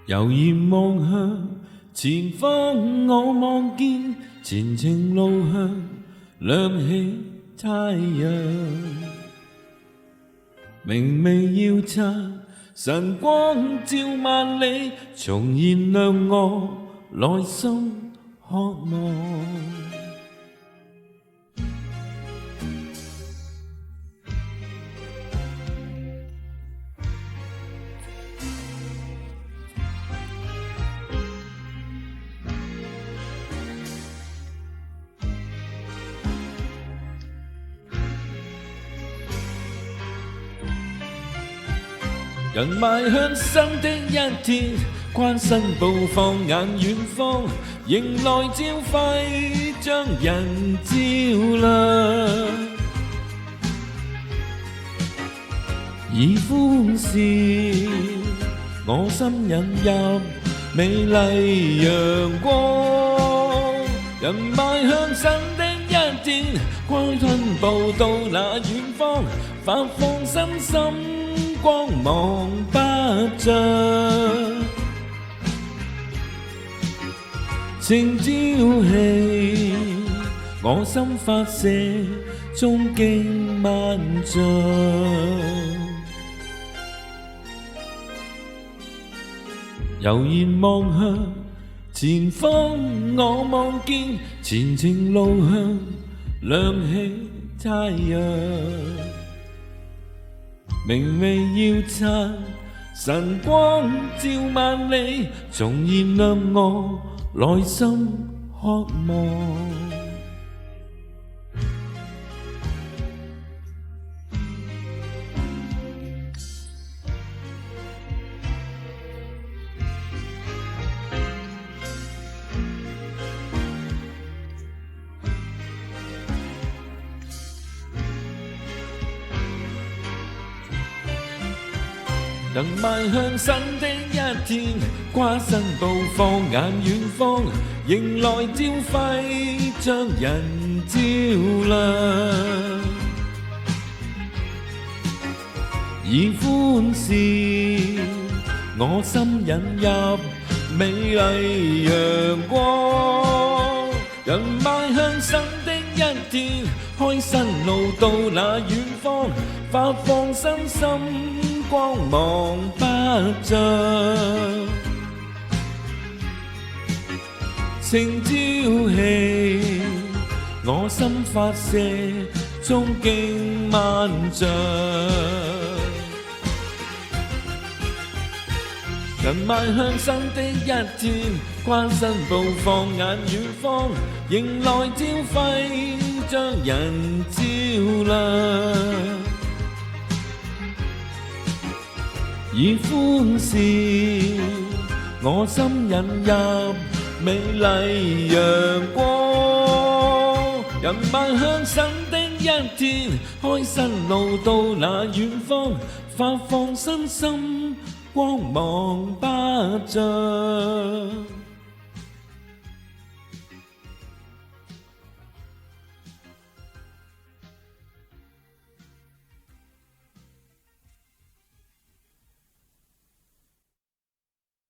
悠然望向前方，我望見前程路向亮起太陽。明媚耀擦，晨光照萬里，重燃亮我內心渴望。人邁向新的一天，關身步放眼遠方，迎來朝暉將人照亮。以歡笑我心引入美麗陽光，人邁向新的一天，快吞步到那遠方，發放身心光芒不盡，情朝氣，我心發射，憧憬萬丈。悠然望向前方，我望見前程路向亮起太陽。明媚耀擦，晨光照萬里，重燃亮我內心渴望。人邁向新的一天，跨身步放眼遠方，迎來朝暉將人照亮。以歡笑我心引入美麗陽光，人邁向新的一天，開新路到那遠方，發放身心光芒不盡，情朝氣，我心發射，憧憬萬丈。人邁向新的一天，關身步放眼遠方，迎來朝暉將人照亮。以歡笑我心引入美麗陽光，人邁向新的一天，開新路到那遠方，發放身心光芒不盡。